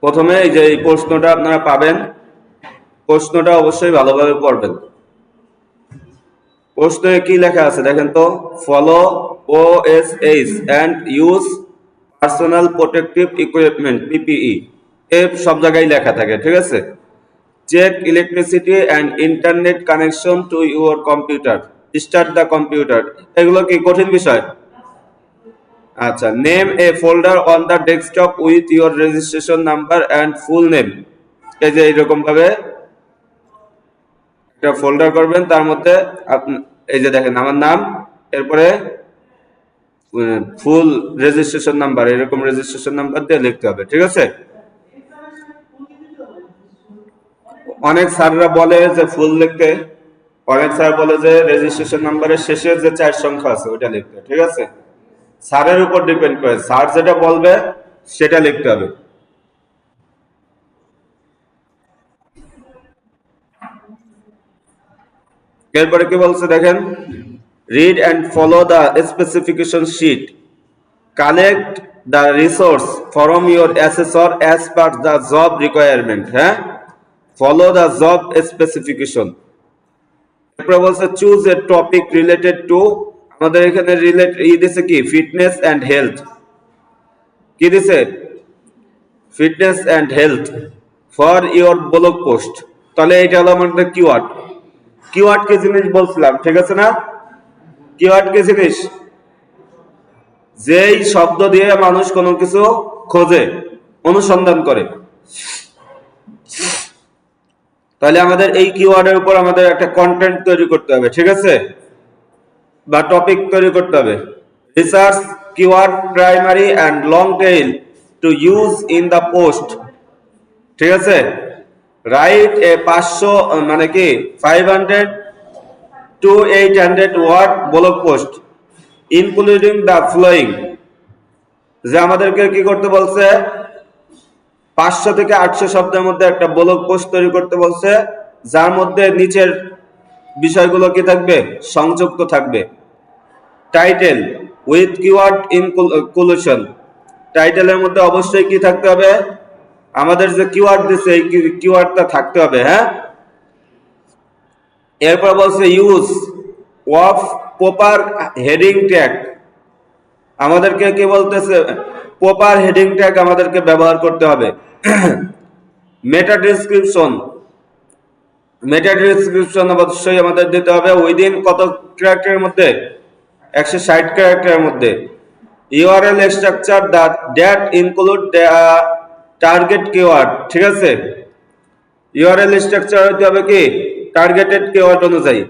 প্রথমে এই যে এই প্রশ্নটা আপনারা পাবেন, প্রশ্নটা অবশ্যই ভালোভাবে পড়বেন। প্রশ্নে কি লেখা আছে দেখেন তো, follow OSH and use personal protective equipment PPE, সব জায়গায় লেখা থাকে, ঠিক আছে। Check electricity and internet connection to your computer, start the computer, এগুলো কি কঠিন বিষয়? আচ্ছা, name a folder on the desktop with your registration number and full name. এই যে এইরকম ভাবে একটা ফোল্ডার করবেন, তার মধ্যে এই যে দেখেন আমার নাম, এরপরে ফুল রেজিস্ট্রেশন নাম্বার, এরকম রেজিস্ট্রেশন নাম্বার দিয়ে লিখতে হবে, ঠিক আছে। অনেক স্যাররা বলে যে ফুল লিখতে, অনেক স্যার বলে যে রেজিস্ট্রেশন নাম্বারের শেষে যে 4 সংখ্যা আছে ওইটা লিখতে, ঠিক আছে। স্যারের উপর ডিপেন্ড করে, স্যার যেটা বলবে সেটা লিখতে হবে। এরপরে কি বলছে দেখেন, read and follow the specification sheet, collect the resource from your assessor as per the job requirement. হ্যাঁ, ফলো দ্য জব স্পেসিফিকেশন। এরপরে বলছে choose a topic related to, আমাদের এখানে দিছে কি, ফিটনেস অ্যান্ড হেলথ। কি দিছে? Fitness and health for your blog post. তাহলে এটা হলো আমাদের কিওয়ার্ড। কিওয়ার্ড কি জিনিস বলছিলাম, ঠিক আছে না? কিওয়ার্ড কি জিনিস? যেই শব্দ দিয়ে মানুষ কোনো কিছু খোঁজে, অনুসন্ধান করে। তাহলে আমাদের এই কিওয়ার্ডের উপর আমাদের একটা কন্টেন্ট তৈরি করতে হবে, ঠিক আছে, বা টপিক তৈরি করতে হবে। Research keyword primary and long tail to use in the post, ঠিক আছে। রাইট এ 500 মানে কি 500 to 800 word blog post including the following. যে আমাদেরকে কি করতে বলছে, 500 থেকে 800 শব্দের মধ্যে একটা ব্লগ পোস্ট তৈরি করতে বলছে, যার মধ্যে নিচের বিষয়গুলো কি থাকবে, সংযুক্ত থাকবে। টাইটেল উইথ কিওয়ার্ড ইনক্লুশন, টাইটেলের মধ্যে অবশ্যই কি থাকতে হবে, আমাদের যে কিওয়ার্ড দিছে এই কিওয়ার্ডটা থাকতে হবে। হ্যাঁ, এরপর বলছে use of proper heading tag, আমাদেরকে কি বলতেছে, প্রপার হেডিং ট্যাগ আমাদেরকে ব্যবহার করতে হবে। মেটা ডেসক্রিপশন, মেটা ডেসক্রিপশন অবশ্যই আমাদের দিতে হবে উইদিন কত ক্যারেক্টারের মধ্যে, 160 ক্যারেক্টারের মধ্যে। URL structure that include the target keyword, ঠিক আছে। ইউআরএল স্ট্রাকচার হতে হবে কি টার্গেটেড কিওয়ার্ড অনুযায়ী।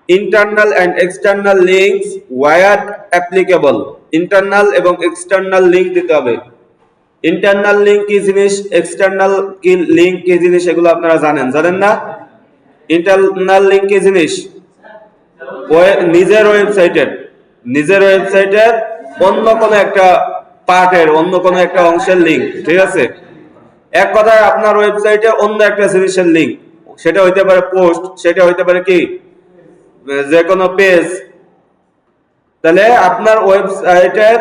Internal and external links where applicable, internal এবং এক্সটার্নাল লিঙ্ক দিতে হবে। ইন্টারনাল লিঙ্ক কি জিনিস, এক্সটার্নাল কি লিঙ্ক কি জিনিস, এগুলো আপনারা জানেন, জানেন না? ইন্টারনাল লিঙ্ক কি জিনিস, নিজের ওয়েবসাইটের অন্য কোনো একটা পার্টের, অন্য কোনো একটা অংশের লিঙ্ক, ঠিক আছে। এক কথায় আপনার ওয়েবসাইটে অন্য একটা জিনিসের লিঙ্ক, সেটা হইতে পারে পোস্ট, সেটা হইতে পারে কি যে কোনো পেজ। তাহলে আপনার ওয়েবসাইটের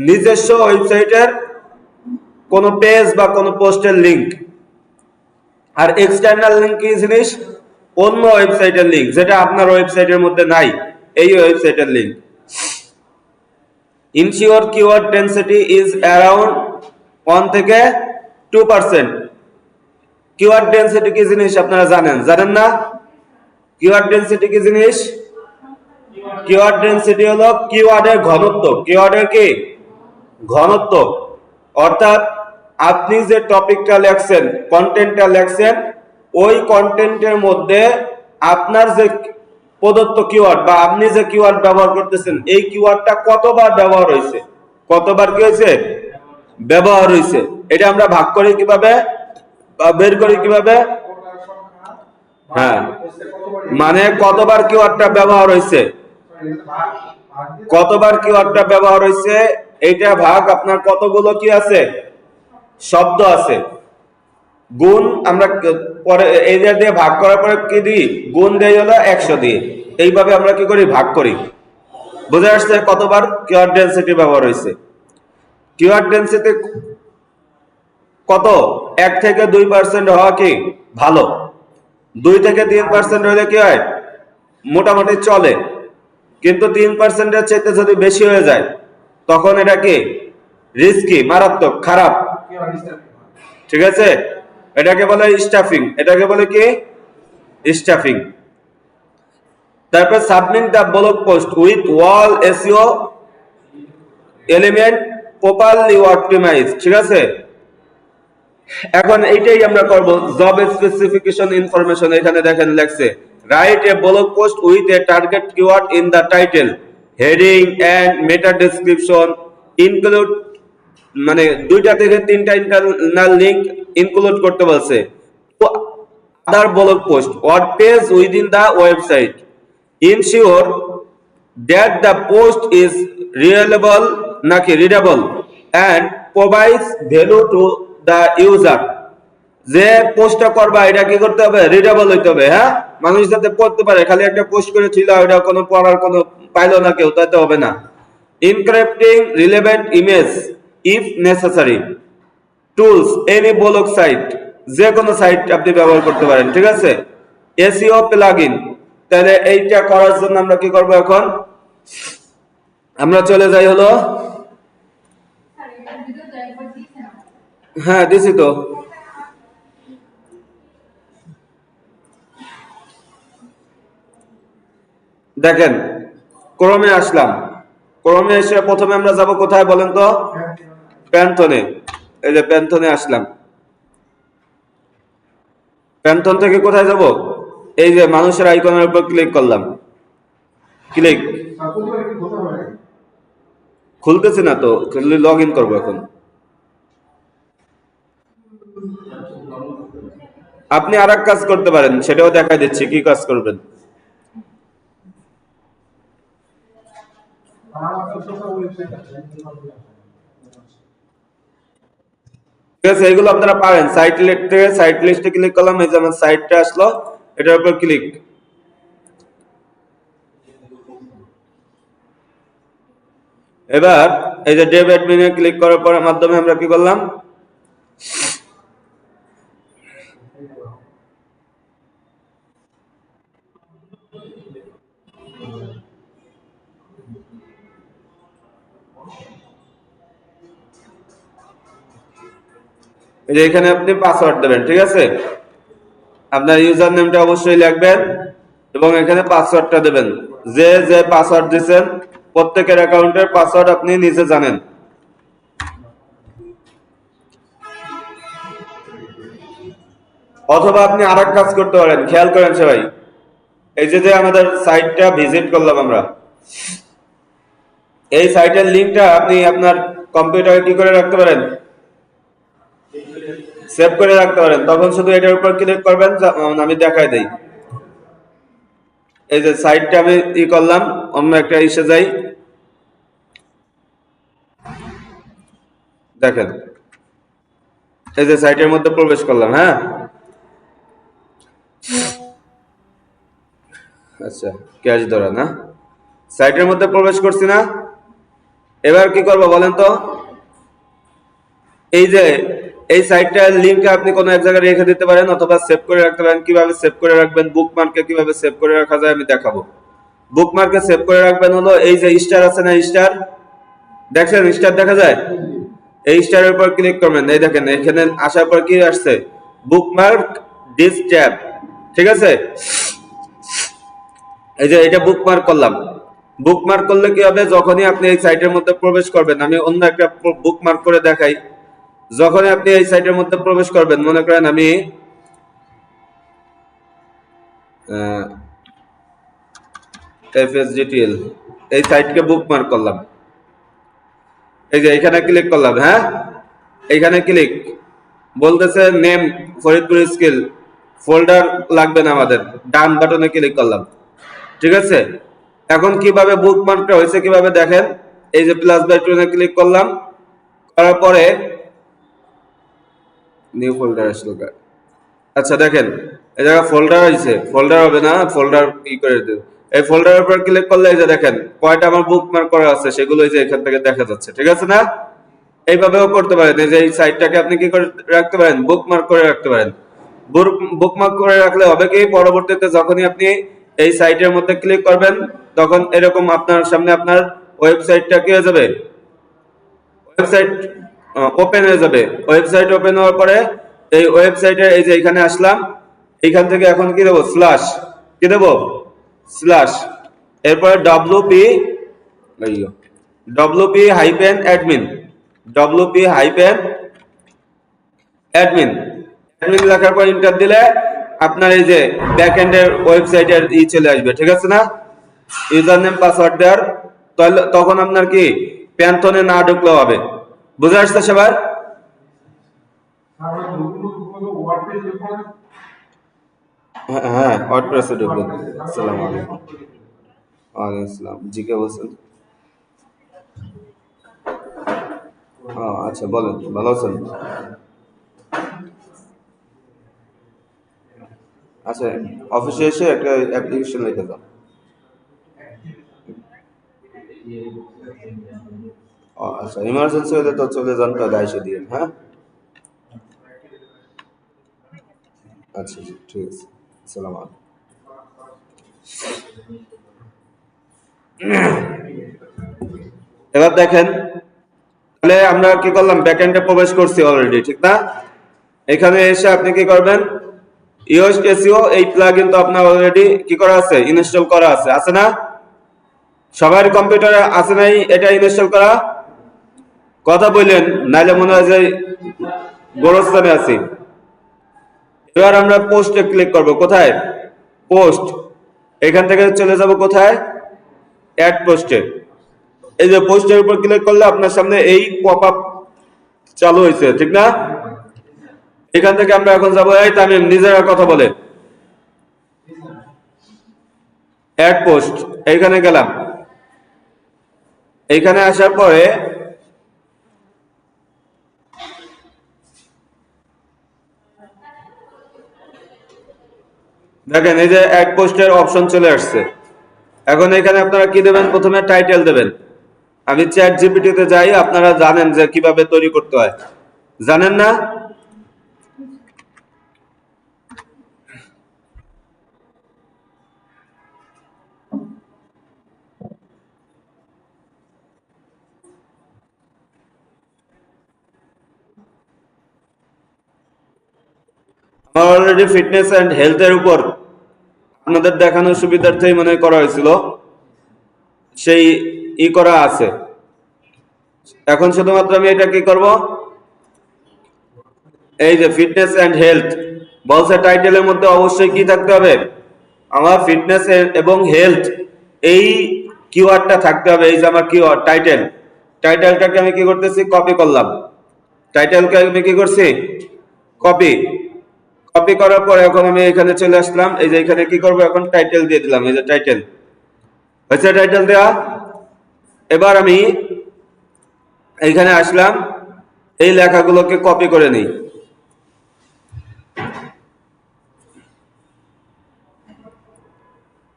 নিজস্ব ওয়েবসাইটের কোনো পেজ বা কোনো পোস্টের লিঙ্ক। আর এক্সটার্নাল লিঙ্ক কি জিনিস, অন্য ওয়েবসাইটের লিঙ্ক, যেটা আপনার ওয়েবসাইটের মধ্যে নাই, এই ওয়েবসাইটের link. Ensure keyword density is around 1 থেকে 2%। কিওয়ার্ড ডেনসিটি কি জিনিস আপনারা জানেন, জানেন না? কিওয়ার্ড ডেনসিটি কি জিনিস? কিওয়ার্ড ডেনসিটি হলো কিওয়ার্ডের ঘনত্ব, কিওয়ার্ডের কি ঘনত্ব। অর্থাৎ আপনি যে টপিকটা লেখছেন, কন্টেন্টটা লেখছেন, ওই কন্টেন্টের মধ্যে আপনার যে প্রদত্ত কিওয়ার্ড বা আপনি যে কিওয়ার্ড ব্যবহার করতেছেন, এই কিওয়ার্ডটা কতবার ব্যবহার হয়েছে, কতবার কি হয়েছে ব্যবহার হয়েছে, এটা আমরা ভাগ করি কিভাবে বা বের করি কিভাবে? হ্যাঁ, মানে কতবার কিওয়ার্ডটা ব্যবহার হয়েছে, কতবার কিওয়ার্ডটা ব্যবহার হয়েছে, এইটা ভাগ আপনার কতগুলো কি আছে, শব্দ আছে। গুণ আমরা পরে এই দিয়ে ভাগ করার পরে কি দিই, গুণ দেই হলো 100 দিয়ে। এইভাবে আমরা কি করি, ভাগ করি। বুঝে আসছে কতবার কিওয়ার্ড ডেনসিটি ব্যবহার হয়েছে। কিওয়ার্ড ডেনসিটি কত 1 থেকে 2% হওয়া কি ভালো, 2 থেকে 3% হলে কি হয় মোটামুটি চলে, কিন্তু 3%-এর চাইতে যদি বেশি হয়ে যায় তখন এটা কি রিস্কি, মারাত্মক, খারাপ। ঠিক আছে, এটাকে বলে স্টাফিং, এটাকে বলে কি স্টাফিং। তারপর submit the blog post with all SEO element properly optimise. ঠিক আছে, এখন এইটাই আমরা করব জব স্পেসিফিকেশন ইনফরমেশন। এখানে দেখেন লেখছে write a blog post with a target keyword in the title, heading and meta description include, মানে 2টা থেকে 3টা ইন্টারনাল লিংক ইনক্লুড করতে বলছে। Other blog post or page within the website, ensure that the post is readable and provides value to the user। যে পোস্টটা করবা এটা কি করতে হবে, রিডেবল হইতে হবে। হ্যাঁ, মানুষ যাতে পড়তে পারে, খালি একটা পোস্ট করে ছিল এটা কোনো পড়ার কোনো পাইলো না কেউ, তাতে হবে না। Encrypting relevant image if necessary, tools any blog site, যে কোনো সাইট আপনি ব্যবহার করতে পারেন। ঠিক আছে, এসইও প্লাগইন। তাহলে এইটা করার জন্য আমরা কি করব, এখন আমরা চলে যাই হলো, হ্যাঁ দিছি তো, দেখেন ক্রমে আসলাম। ক্রমে এসে প্রথমে আমরা যাব কোথায় বলেন তো, প্যান্থনে। এই যে প্যান্থনে আসলাম, প্যান্থন থেকে কোথায় যাব, এই যে মানুষের আইকনের উপর ক্লিক করলাম, ক্লিক, খুলতেছে না তো, লগ ইন করবো এখন। আপনি আর এক কাজ করতে পারেন, সেটাও দেখা দিচ্ছি কি কাজ করবেন। ঠিক আছে, এগুলো আপনারা পারেন। সাইট লিস্ট থেকে সাইট লিস্টে ক্লিক করলাম, এই যে আমার সাইটটা আসলো, এটার উপর ক্লিক। এবার এই যে ডেভ অ্যাডমিনে ক্লিক করার পর মাধ্যমে আমরা কি করলাম, এই যে এখানে আপনি পাসওয়ার্ড দেবেন। ঠিক আছে, আপনার ইউজার নেমটা অবশ্যই লিখবেন এবং এখানে পাসওয়ার্ডটা দেবেন। যে যে পাসওয়ার্ড দিবেন প্রত্যেকের অ্যাকাউন্টের পাসওয়ার্ড আপনি নিজে জানেন। অথবা আপনি আরেক কাজ করতে পারেন, খেয়াল করেন সবাই, এই যে আমাদের সাইটটা ভিজিট করলাম আমরা, এই সাইটের লিংকটা আপনি আপনার কম্পিউটারে কি করে রাখতে পারেন, সেভ করে রাখতে পারেন। তখন শুধু এটার উপর ক্লিক করবেন, আমি দেখাই দেই। এই যে সাইটটা আমি ই করলাম, অন্য একটা ইসে যাই, দেখেন এই যে সাইটের মধ্যে প্রবেশ করলাম। হ্যাঁ, আচ্ছা ক্যাশ ধরা না, সাইটের মধ্যে প্রবেশ করছি না। এবার কি করবো বলেন তো, এই যে এই সাইটটার লিংক আপনি কোনো এক জায়গায় রেখে দিতে পারেন অথবা সেভ করে রাখতে পারেন। কিভাবে সেভ করে রাখবেন, বুকমার্কে কিভাবে সেভ করে রাখা যায় আমি দেখাবো। বুকমার্কে সেভ করে রাখবেন হলো এই যে স্টার আছে না, স্টার দেখছেন, স্টার দেখা যায়, এই স্টারের উপর ক্লিক করবেন। এই দেখেন এখানে আসার পর কি আসছে, বুকমার্ক দিস ট্যাব। ঠিক আছে, এই যে এটা বুকমার্ক করলাম। বুকমার্ক করলে কি হবে, যখনই আপনি এই সাইটের মধ্যে প্রবেশ করবেন, আমি অন্য একটা বুকমার্ক করে দেখাই। যখনই আপনি এই সাইটের মধ্যে প্রবেশ করবেন, মনে করেন আমি FSGTL এই সাইটকে বুকমার্ক করলাম, এই যে এখানে ক্লিক করলাম। হ্যাঁ, এখানে ক্লিক বলতেছে নেম ফরিদপুর স্কিল, ফোল্ডার লাগবে না আমাদের, ডান বাটনে ক্লিক করলাম। ঠিক আছে, এখন কিভাবে বুকমার্কটা হয়েছে কিভাবে দেখেন, এই যে প্লাস বাটনে ক্লিক করলাম, করার পরে নিউ ফোল্ডার আসলো। আচ্ছা দেখেন এই জায়গা ফোল্ডার আছে, ফোল্ডার হবে না, ফোল্ডার ই করে দেব। এই ফোল্ডারের উপর ক্লিক করলে এই যে দেখেন কয়টা আমার বুকমার্ক করা আছে সেগুলো এই যে এখান থেকে দেখা যাচ্ছে। ঠিক আছে না, এইভাবেও করতে পারেন। এই যে এই সাইটটাকে আপনি কি করে রাখতে পারেন, বুকমার্ক করে রাখতে পারেন। বুকমার্ক করে রাখলে হবে কি, পরবর্তীতে যখনই আপনি এই সাইটের মধ্যে ক্লিক করবেন তখন এরকম আপনার সামনে আপনার ওয়েবসাইটটা কি হয়ে যাবে, ওয়েবসাইট ওপেন হয়ে যাবে। ওয়েবসাইট ওপেন হওয়ার পরে এই ওয়েবসাইটে এই যে এখানে আসলাম, এইখান থেকে এখন কি দেবো, স্ল্যাশ, কি দেবো, স্ল্যাশ, এরপরে WP hyphen admin, WP hyphen admin, admin লেখার পর এন্টার দিলে আপনার এই যে ব্যাক এন্ডের ওয়েবসাইটের চলে আসবে, ঠিক আছে না? ইউজার নেম পাসওয়ার্ড দেওয়ার, তাহলে তখন আপনার কি প্যান্থনে না ঢুকলেও হবে। বুঝে আসছে সবার? হ্যাঁ, ওয়ার্ডপ্রেসে ঢুকবেন। আসসালামু আলাইকুম। ওয়ালাইকুম আসসালাম। জি কে বলছেন? আচ্ছা বলেন, ভালো আছেন? আচ্ছা, অফিসে এসে একটা অ্যাপ্লিকেশন লিখে দাও। আচ্ছা, ইমার্জেন্সি হলে তো চলে যান, তাহলে এসে দিয়ে, হ্যাঁ। আচ্ছা জি, ঠিক আছে। আসসালামু আলাইকুম। এবার দেখেন, তাহলে আমরা কি করলাম, ব্যাকএন্ডে প্রবেশ করছি অলরেডি, ঠিক না? এখানে এসে আপনি কি করবেন, ইওস এসইও এই প্লাগইন তো আপনার অলরেডি কি করা আছে, ইনস্টল করা আছে, আছে না? সবার কম্পিউটারে আছে নাই এটা ইনস্টল করা? কথা বললেন, নাইলে মনে হয় যে গোরস্থানে আছি। এবার আমরা পোস্টে ক্লিক করব। কোথায়? পোস্ট। এখান থেকে চলে যাব কোথায়, অ্যাড পোস্টে। এই যে পোস্টের উপর ক্লিক করলে আপনার সামনে এই পপআপ চালু হয়েছে, ঠিক না? এখান থেকে আমরা এখন যাবো, এই তামিম নিজেরা কথা বলে, অ্যাড পোস্ট, এইখানে গেলাম। এইখানে আসার পরে দেখেন এই যে অ্যাড পোস্টের অপশন চলে আসছে। এখন এখানে আপনারা কি দেবেন, প্রথমে টাইটেল দেবেন। আমি চ্যাট জিপিটিতে যাই, আপনারা জানেন যে কিভাবে তৈরি করতে হয়, জানেন না? আমার অলরেডি ফিটনেস অ্যান্ড হেলথের উপর আপনাদের দেখানোর সুবিধার্থেই মনে করা হয়েছিল, সেই করা আছে। এখন শুধুমাত্র আমি এটা কি করব, এই যে ফিটনেস অ্যান্ড হেলথ বলছে, টাইটেলের মধ্যে অবশ্যই কি থাকতে হবে, আমার ফিটনেস এবং হেলথ এই কিওয়ার্ডটা থাকতে হবে। এই যে আমার কিওয়ার্ড টাইটেল, টাইটেলটাকে আমি কি করতেছি, কপি করলাম। টাইটেলকে আমি কি করছি, কপি। কপি করার পর এখন আমি এখানে চলে আসলাম। এই যে এখানে কি করব, এখন টাইটেল দিয়ে দিলাম। এই যে টাইটেল হয়েছে, টাইটেল দেওয়া। এবার আমি এইখানে আসলাম, এই লেখাগুলোকে কপি করে নিই।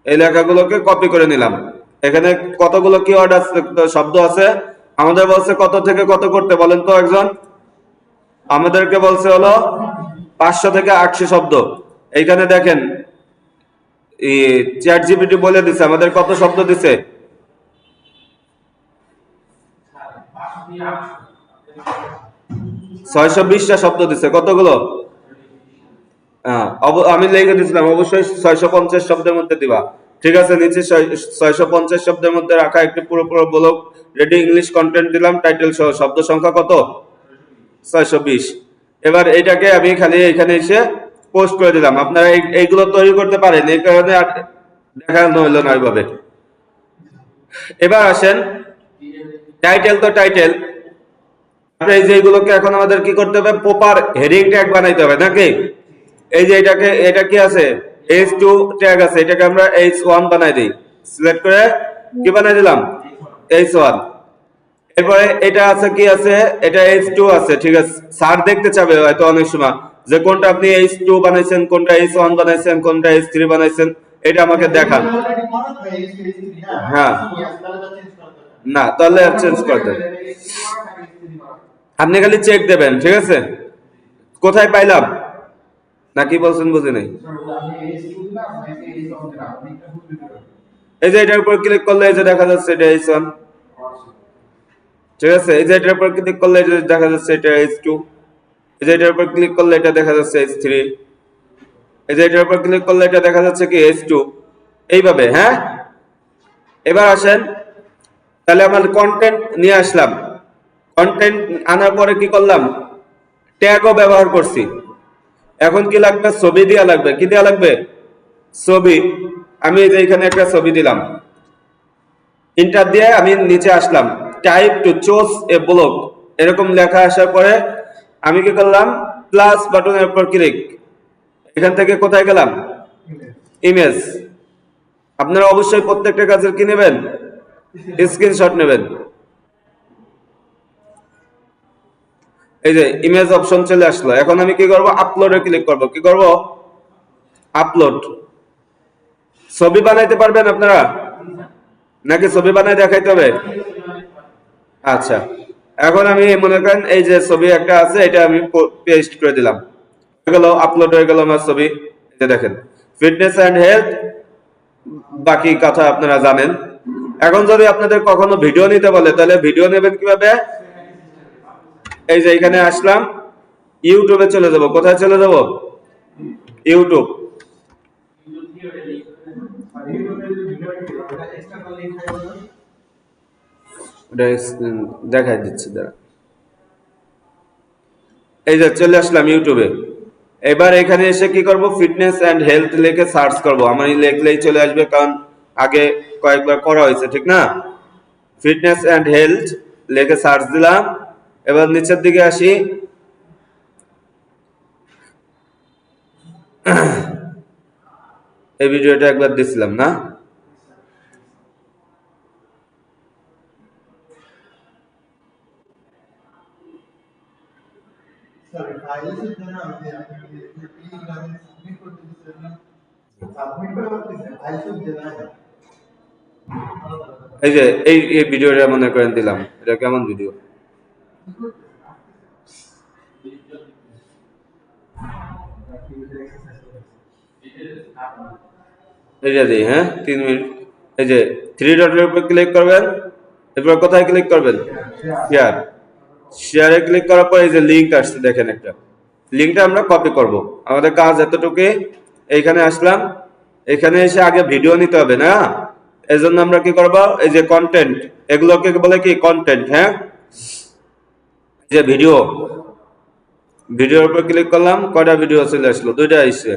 এই লেখাগুলোকে কপি করে নিলাম। এখানে কতগুলো কিওয়ার্ড আছে, শব্দ আছে। আমাদের বলছে কত থেকে কত করতে, বলেন তো একজন? আমাদেরকে বলছে হলো 500 থেকে 800 শব্দ। এইখানে দেখেন চ্যাট জিপিটি বলে দিছে আমাদের কত শব্দ দিছে, 620টা শব্দ দিছে। কতগুলো? আমি লিখে দিয়েছিলাম অবশ্যই 650 শব্দের মধ্যে দিবা, ঠিক আছে? নিচে 650 শব্দের মধ্যে রাখা একটি পুরো ব্লগ রেডি ইংলিশ কন্টেন্ট দিলাম, টাইটেল সহ। শব্দ সংখ্যা কত? 620। এবার এটাকে আমি খালি এখানে এসে পোস্ট করে দিলাম। আপনারা এইগুলো তৈরি করতে পারেন, এই কারণে আর দেখানো হইলো না ওইভাবে। এবার আসেন, টাইটেল তো টাইটেল, এই যে এইগুলোকে এখন আমাদের কি করতে হবে, প্রপার হেডিং ট্যাগ বানাইতে হবে নাকি? এই যে এটা কি আছে, H2 ট্যাগ আছে, এটাকে আমরা H1 বানাই দিই। সিলেক্ট করে কি বানাই দিলাম, H1। এরপরে এটা আছে, কি আছে, এটা H2 আছে, ঠিক আছে? স্যার দেখতে চাবে হয়তো অনেক সময় যে কোনটা আপনি H2 বানাইছেন, কোনটা H1 বানাইছেন, কোনটা H3 বানাইছেন, এটা আমাকে দেখান। হ্যাঁ, না তাহলে চেঞ্জ করে দেন। আপনি খালি চেক দেবেন, ঠিক আছে? কোথায় পাইলাম নাকি বলছেন বুঝি নাই। এই যে এটার উপর ক্লিক করলে এই যে দেখা যাচ্ছে এটা H1, ঠিক আছে? এই যে এটার উপর ক্লিক করলে এই যে দেখা যাচ্ছে এটা H2, এই যে এটার উপর ক্লিক করলে এটা দেখা যাচ্ছে H3, এই যে এটার উপর ক্লিক করলে এটা দেখা যাচ্ছে কি H2, এইভাবে। হ্যাঁ, এবার আসেন, তাহলে আমার কন্টেন্ট নিয়ে আসলাম। কন্টেন্ট আনার পরে কি করলাম, ট্যাগও ব্যবহার করছি। এখন কি লাগবে, ছবি দেওয়া লাগবে। কি দেওয়া লাগবে, ছবি। আমি এই যে এখানে একটা ছবি দিলাম, ইন্টার দিয়ে আমি নিচে আসলাম, type to choose a block এরকম লেখা আসার পরে আমি কি করলাম, প্লাস বাটনের উপর ক্লিক। এখান থেকে কোথায় গেলাম, ইমেজ। আপনারা অবশ্যই প্রত্যেকটা কাজের কি নেবেন, স্ক্রিনশট নেবেন। এই যে ইমেজ অপশন চলে আসলো। এখন আমি কি করব, আপলোডে ক্লিক করব। কি করব, আপলোড। ছবি বানাইতে পারবেন আপনারা নাকি ছবি বানাই দেখাইতে হবে? আচ্ছা, এখন আমি মনে করেন এই যে ছবি একটা আছে, এটা আমি পেস্ট করে দিলাম, হয়ে গেল, আপলোড হয়ে গেল আমার ছবি। এই যে দেখেন, ফিটনেস এন্ড হেলথ, বাকি কথা আপনারা জানেন। এখন যদি আপনাদের কখনো ভিডিও নিতে বলে, তাহলে ভিডিও নেবেন কিভাবে? এই যে এখানে আসলাম, ইউটিউবে চলে যাব। কোথায় চলে যাব, ইউটিউব। দেখাই দিচ্ছি দাঁড়া। এই যে চলে আসলাম ইউটিউবে। এবার এখানে এসে কি করব, ফিটনেস এন্ড হেলথ লিখে সার্চ করব। আমার এই লেখলেই চলে আসবে, কারণ আগে কয়েকবার করা হয়েছে, ঠিক না? ফিটনেস এন্ড হেলথ লিখে সার্চ দিলাম। এবার নিচের দিকে আসি, এই ভিডিওটা একবার দিছিলাম না? এই যে এই ভিডিওটা মনে করেন দিলাম। এটা কেমন ভিডিও, এটা দিই। হ্যাঁ, 3 মিনিট। এই যে থ্রি ডটের উপর ক্লিক করবেন, এরপর কোথায় ক্লিক করবেন, শেয়ার। শেয়ারে ক্লিক করার পর এই যে লিঙ্ক আসছে, দেখেন একটা লিঙ্কটা আমরা কপি করব। আমাদের কাজ এতটুকু। এইখানে আসলাম, এখানে এসে আগে ভিডিও নিতে হবে না, এই জন্য আমরা কি করব, এই যে কন্টেন্ট, এগুলোকে বলে কি কন্টেন্ট। হ্যাঁ, যে ভিডিও, ভিডিওর উপর ক্লিক করলাম, কয়টা ভিডিও চলে আসলো, 2টা আসছে।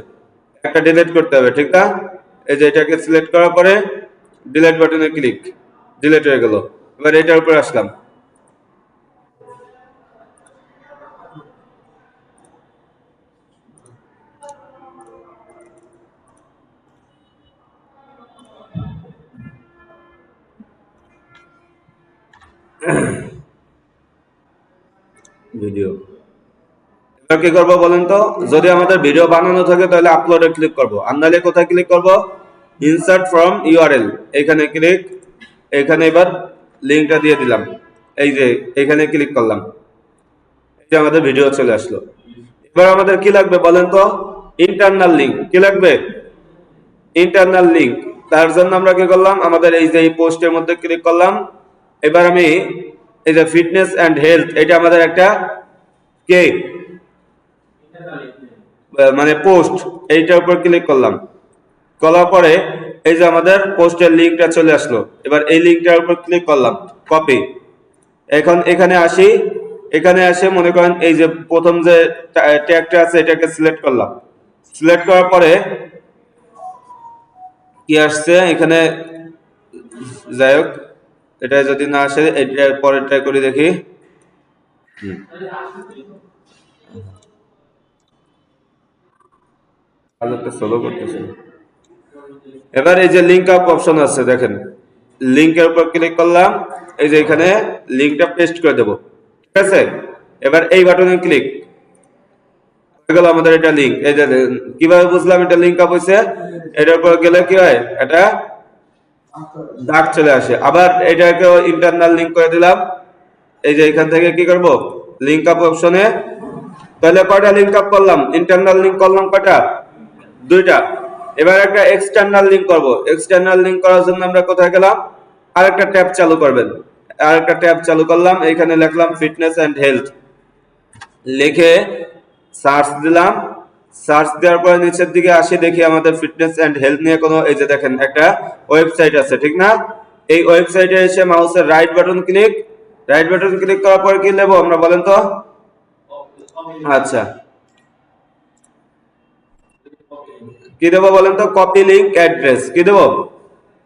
একটা ডিলিট করতে হবে, ঠিক না? এই যে এটাকে সিলেক্ট করার পরে ডিলিট বাটনে ক্লিক, ডিলিট হয়ে গেল। এবার এটার উপর আসলাম, ভিডিও। এবার কি করবো বলেন তো, যদি আমাদের ভিডিও বানানো থাকে তাহলে আপলোডে ক্লিক করব, আর নাহলে কোথায় ক্লিক করব, ইনসার্ট ফ্রম ইউআরএল, এখানে ক্লিক। এখানে এবার লিঙ্কটা দিয়ে দিলাম, এই যে এখানে ক্লিক করলাম, এই যে আমাদের ভিডিও চলে আসলো। এবার আমাদের কি লাগবে বলেন তো, ইন্টারনাল লিঙ্ক। কি লাগবে, ইন্টারনাল লিঙ্ক। তার জন্য আমরা কি করলাম, আমাদের এই যে এই পোস্টের মধ্যে ক্লিক করলাম। এবার আমি এই যে ফিটনেস এন্ড হেলথ, এটা আমাদের একটা কে মানে পোস্ট, এইটার উপর ক্লিক করলাম। করার পরে এই যে আমাদের পোস্টের লিঙ্কটা চলে আসলো। এবার এই লিঙ্কটার উপর ক্লিক করলাম, কপি। এখন এখানে আসি, এখানে আসে মনে করেন এই যে প্রথম যে ট্যাগটা আছে এটাকে সিলেক্ট করলাম। সিলেক্ট করার পরে কি আসছে এখানে, যাই হোক, এটা যদি না আসে এটা পরের ট্রাই করে দেখি। সোলো করতেছে। এবার এই যে লিঙ্ক আপ অপশন আছে, দেখেন লিঙ্কের উপর ক্লিক করলাম। এই যে এখানে লিঙ্কটা পেস্ট করে দেব, ঠিক আছে? এবার এই বাটনে ক্লিক হয়ে গেল আমাদের এটা লিঙ্ক। এই যে কিভাবে বুঝলাম এটা লিঙ্ক আপ হয়েছে, এটার উপর গেলে কি হয়, এটা দাগ চলে আসে। আবার এটাকে ইন্টারনাল লিঙ্ক করে দিলাম। এই যে এখান থেকে কি করব, লিঙ্ক আপ অপশনে, তাহলে কয়টা লিঙ্ক আপ করলাম? ইন্টারনাল লিঙ্ক করলাম কয়টা? দুইটা। এবার একটা এক্সটার্নাল লিঙ্ক করব। এক্সটার্নাল লিঙ্ক করার জন্য আমরা কোথায় গেলাম? আরেকটা ট্যাব চালু করবেন। আরেকটা ট্যাব চালু করলাম, এখানে লিখলাম ফিটনেস এন্ড হেলথ, লিখে সার্চ দিলাম। সার্চ দেওয়ার পরে নিচের দিকে আসি, দেখি আমাদের ফিটনেস এন্ড হেলথ নিয়ে কোনো, এই যে দেখেন একটা ওয়েবসাইট আছে, ঠিক না? এই ওয়েবসাইটে এসে মাউসের right button click, right button click করার পর কি নেব আমরা বলেন তো? আচ্ছা, কি দেবো বলেন তো? Copy link address. কি দেবো?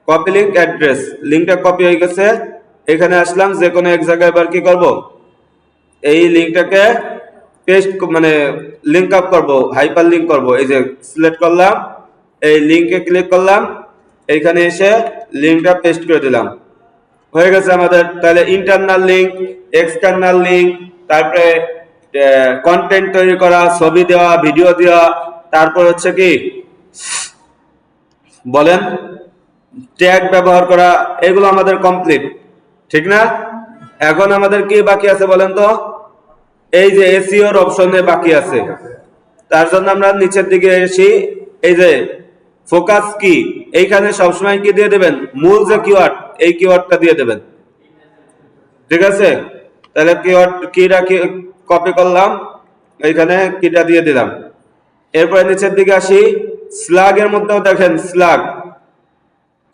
Copy link address. লিংকটা কপি হয়ে গেছে, এখানে আসলাম, যে কোনো এক জায়গায় এবার কি করব? এই লিংকটাকে পেস্ট মানে লিংক আপ করব, হাইপার লিংক করব। এই যে সিলেক্ট করলাম, এই লিংকে ক্লিক করলাম, এইখানে এসে লিংকটা পেস্ট করে দিলাম, হয়ে গেছে আমাদের। তাহলে ইন্টারনাল লিংক, এক্সটার্নাল লিংক, তারপরে কন্টেন্ট তৈরি করা, ছবি দেওয়া, ভিডিও দেওয়া, তারপর হচ্ছে কি বলেন, ট্যাগ ব্যবহার করা, এগুলো আমাদের কমপ্লিট, ঠিক না? এখন আমাদের কি বাকি আছে বলেন তো? এই যে এসইও এর অপশনে বাকি আছে। তার জন্য আমরা নিচের দিকে এসি, এই যে ফোকাস কি, এইখানে সবসময় কি দিয়ে দেবেন? মূল যে কিওয়ার্ড, এই কিওয়ার্ডটা দিয়ে দেবেন, ঠিক আছে? তাহলে কিওয়ার্ড কিটা কপি করলাম, এইখানে কিটা দিয়ে দিলাম। এরপরে নিচের দিকে আসি, স্লাগ এর মধ্যেও দেখেন স্লাগ,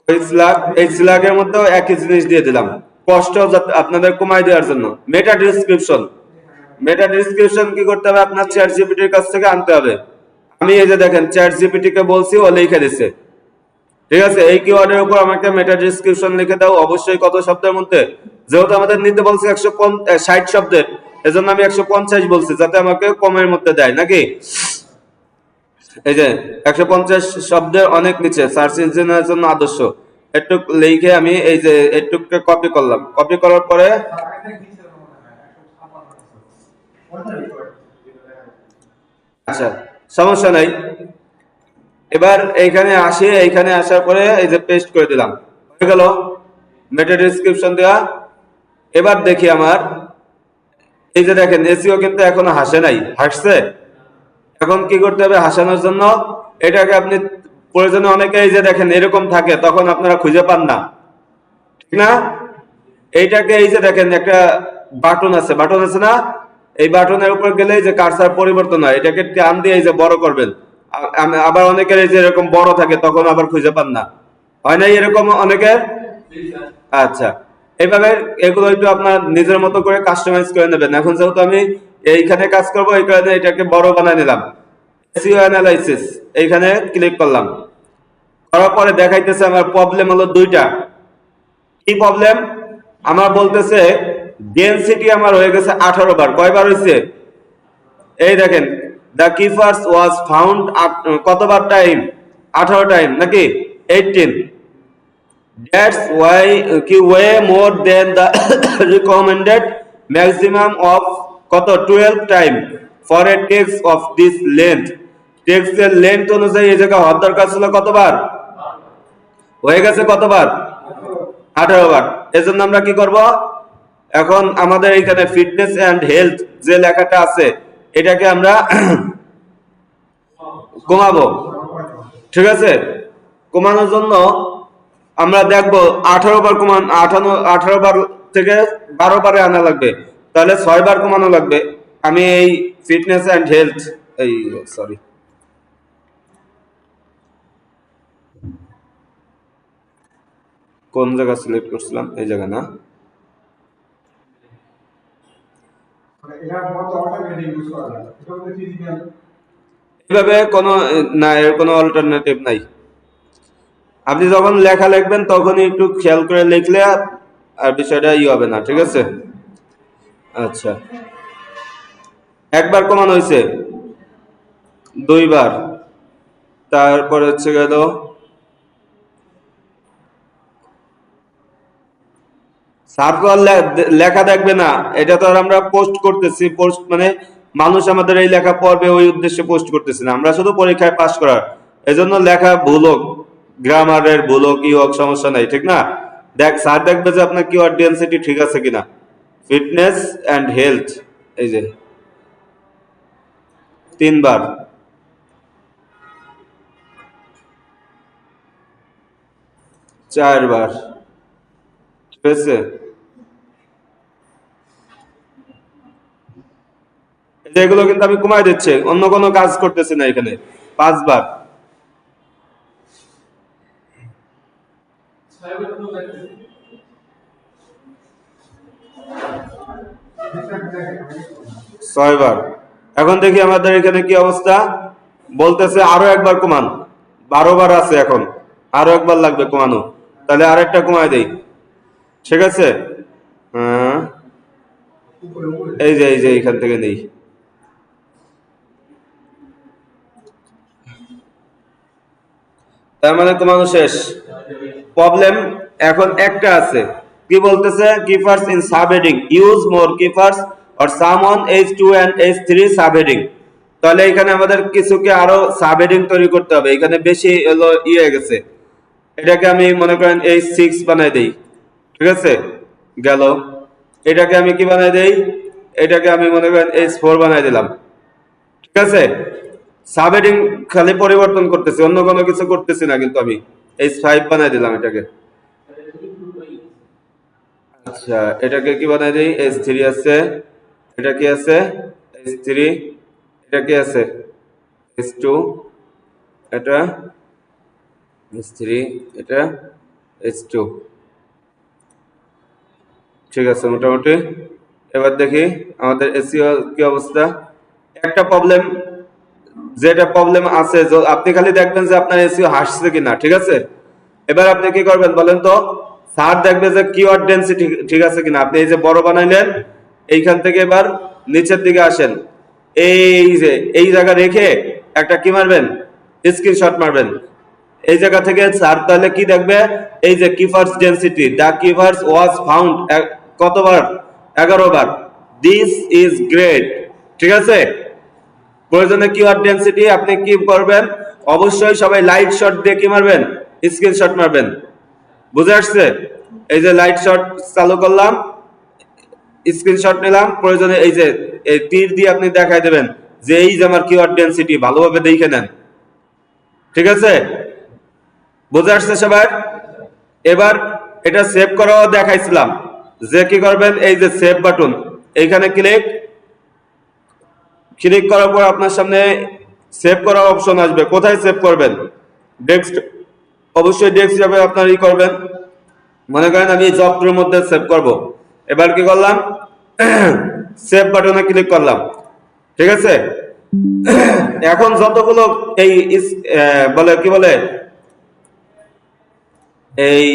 ওই স্লাগ, এই স্লাগ এর মধ্যেও একই জিনিস দিয়ে দিলাম, কষ্ট আপনাদের কমাই দেওয়ার জন্য। মেটা ডেসক্রিপশন, মেটা ডেসক্রিপশন কি করতে হবে? আপনার চ্যাট জিপিটির কাছ থেকে আনতে হবে। আমি এই যে দেখেন চ্যাট জিপিটি কে বলছি, ও লিখে দিছে, ঠিক আছে? এই কিওয়ার্ডের উপর আমাকে মেটা ডেসক্রিপশন লিখে দাও, অবশ্যই কত শব্দের মধ্যে? যেহেতু আমাদের নিতে বলছে 160 শব্দের, এজন্য আমি 150 বলছি, যাতে আমাকে কমের মধ্যে দেয়, নাকি? এই যে 150 শব্দের অনেক নিচে, সার্চ ইঞ্জিনের জন্য আদর্শ। একটু লিখে আমি এই যে একটুকে কপি করলাম, কপি করার পরে আচ্ছা সমস্যা নাই। এবার এইখানে আসি, এইখানে আসার পরে এই যে পেস্ট করে দিলাম, হয়ে গেল মেটা ডেসক্রিপশন দেওয়া। এবার দেখি আমার, এই যে দেখেন এসইও কিন্তু এখনো হাসে নাই, হাসছে? এখন কি করতে হবে হাসানোর জন্য? এটাকে আপনি প্রয়োজনে, অনেকে এই যে দেখেন এরকম থাকে, তখন আপনারা খুঁজে পান না, ঠিক না? এইটাকে এই যে দেখেন একটা বাটন আছে, বাটন আছে না? এই বাটনের উপর গেলে যে কার্সার পরিবর্তন হয়, এটাকে টান দিয়ে এই যে বড় করবেন। আবার অনেকের এই যে এরকম বড় থাকে, তখন আবার খুঁজে পান না, হয় না এরকম অনেকের? আচ্ছা, এইভাবে এগুলো একটু আপনার নিজের মতো করে কাস্টমাইজ করে নেবেন। এখন যেহেতু আমি এইখানে কাজ করব, এই কারণে এটাকে বড় বানায় নিলাম। এসইও অ্যানালাইসিস, এইখানে ক্লিক করলাম, করার পরে দেখাইতেছে আমার প্রবলেম হলো দুইটা। কি প্রবলেম? আমার বলতেছে ডেনসিটি আমার হয়ে গেছে 18 বার। কয়বার হয়েছে? এই দেখেন, দ্য কিপার্স ওয়াজ ফাউন্ড, কতবার টাইম? 18 টাইম, নাকি 18? দ্যাটস ওয়াই কি way more than the recommended maximum of কত 12 time for a text of this length. টেক্সটের লেন্থ অনুযায়ী এই জায়গা হওয়ার দরকার ছিল কতবার? হয়ে গেছে কতবার? 18 বার। এজন্য আমরা কি করব? এখন আমাদের এখানে ফিটনেস এন্ড হেলথ যে লেখাটা আছে, এটাকে আমরা কমাবো, ঠিক আছে? কমানোর জন্য আমরা দেখব 18 বার কমান, 18 বার থেকে 12 বারে আনা লাগবে, তাহলে 6 বার কমানো লাগবে। আমি এই ফিটনেস এন্ড হেলথ, এই সরি, কোন জায়গা সিলেক্ট করছিলাম? এই জায়গা না? এভাবে কোনো না, এর কোনো অল্টারনেটিভ নাই। আপনি যখন লেখা লিখবেন তখনই একটু খেয়াল করে লিখলে আর বিষয়টা হবে না, ঠিক আছে? আচ্ছা, একবার কমানো হয়েছে, দুইবার, তারপর হচ্ছে গেল লেখা দেখবে না, এটা তো আর আমরা পোস্ট করতেছি, পোস্ট মানে মানুষ আমাদের এই লেখা পড়বে ওই উদ্দেশ্যে পোস্ট করতেছি না, আমরা শুধু পরীক্ষায় পাস করার। এজন্য লেখা ভুল হোক, গ্রামারের ভুল হোক, কি হোক, সমস্যা নাই, ঠিক না? দেখ স্যার দেখবে যে আপনার কিওয়ার্ড ডেনসিটি ঠিক আছে কিনা। ফিটনেস এন্ড হেলথ, এই যে 3 বার, 4 বার, ঠিক আছে। এগুলো কিন্তু আমি কমাই দিচ্ছি, অন্য কোনো কাজ করতেছি না এখানে। 5 বার, 6 বার। এখন দেখি আমাদের এখানে কি অবস্থা, বলতেছে আরো একবার কমান। 12 বার আছে, এখন আরো একবার লাগবে কমানো, তাহলে আরেকটা কমাই দেই, ঠিক আছে। এই যে এখান থেকে নেই। তার মানে কমানো শেষ। প্রবলেম এখন একটা আছে, কি বলতেছে, keepers in subheading use more keepers or someone H2 and H3 subheading. তাহলে এখানে আমাদের কিছুকে আরো সাবহেডিং তৈরি করতে হবে, এখানে বেশি হলো হয়ে গেছে। এটাকে আমি মনে করেন H6 বানাই দেই, ঠিক আছে, গেল। এটাকে আমি কি বানাই দেই, এটাকে আমি মনে করেন H4 বানাই দিলাম, ঠিক আছে। সাবহেডিং খালি পরিবর্তন করতেছি, অন্য কোনো কিছু করতেছি না, কিন্তু আমি H5 বানাই দিলাম এটাকে। আচ্ছা, এটাকে কি বানাই দেই, H3 আছে, এটা কি আছে H3, এটা কি আছে H2, এটা H3, এটা H2, ঠিক আছে মোটামুটি। এবার দেখি আমাদের এসিও কি অবস্থা। একটা প্রবলেম, যেটা প্রবলেম আছে, আপনি খালি দেখবেন যে আপনার এসিও হাসছে কিনা, ঠিক আছে। এবার আপনি কি করবেন বলেন তো, স্যার দেখবে যে কিওয়ার্ড ডেনসিটি ঠিক আছে কিনা। আপনি এই যে বড় বানাইলেন, এইখান থেকে এবার নিচের দিকে আসেন, এই যে এই জায়গা রেখে একটা কি মারবেন, স্ক্রিনশট মারবেন। এই জায়গা থেকে স্যার তাহলে কি দেখবে, এই যে keyphrase density, the keyphrase was found কতবার, 11 বার। দিস ইজ গ্রেট, ঠিক আছে। প্রয়োজনে কিওয়ার্ড ডেনসিটি আপনি কি করবেন, অবশ্যই সবাই লাইট শট দিয়ে কি মারবেন, স্ক্রিনশট মারবেন। বুঝে আসছে? এই যে লাইট শট চালু করলাম, স্ক্রিনশট নিলাম, প্রয়োজনে এই যে এই তীর দিয়ে আপনি দেখাই দেবেন যে এই যে আমার কিওয়ার্ড ডেনসিটি, ভালোভাবে দেখে নেন, ঠিক আছে। বুঝে আসছে সবার? এবার এটা সেভ করাও দেখাইছিলাম, যে কি করবেন, এই যে সেভ বাটন, এইখানে ক্লিক করার পর আপনার সামনে সেভ করার অপশন আসবে। কোথায় সেভ করবেন, ডেস্ক, অবশ্যই ডেস্কটপে আপনার ই করবেন। মনে করেন আমি জবটির মধ্যে সেভ করব, এবার কি করলাম, সেভ বাটনে ক্লিক করলাম, ঠিক আছে। এখন যতগুলো এই বলে কি বলে, এই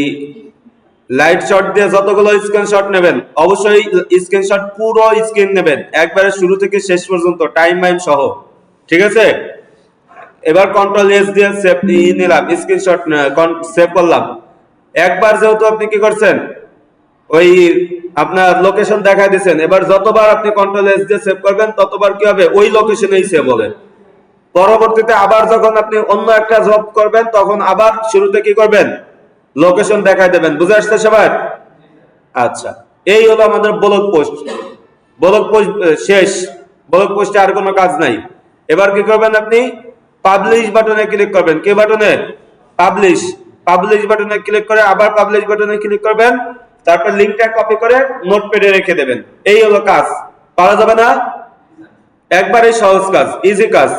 লাইট শট দিয়ে যতগুলো স্ক্রিনশট নেবেন, অবশ্যই স্ক্রিনশট পুরো স্ক্রিন নেবেন, একবারে শুরু থেকে শেষ পর্যন্ত টাইম মাইম সহ, ঠিক আছে। এবার কন্ট্রোল এস দিয়ে সেভ নিলাম, স্ক্রিনশট সেভ করলাম। একবার যেহেতু আপনি কি করছেন, ওই আপনার লোকেশন দেখা দিয়েছেন, এবার যতবার আপনি কন্ট্রোল এস দিয়ে সেভ করবেন ততবার কি হবে, ওই লোকেশনেই সেভ হবে। পরবর্তীতে আবার যখন আপনি অন্য একটা জব করবেন, তখন আবার শুরুতে কি করবেন, লোকেশন দেখাই দেবেন। বুঝে আসছে সবার? আচ্ছা, এই হলো আমাদের ব্লগ পোস্ট। ব্লগ পোস্ট শেষ, ব্লগ পোস্টে আর কোনো কাজ নাই। এবার কি করবেন, আপনি পাবলিশ বাটনে ক্লিক করবেন। কি বাটনে? পাবলিশ। পাবলিশ বাটনে ক্লিক করে আবার পাবলিশ বাটনে ক্লিক করবেন, তারপর লিংকটা কপি করে নোটপ্যাডে রেখে দেবেন। এই হলো কাজ, পারা যাবে না? একবারে সহজ কাজ, ইজি কাজ।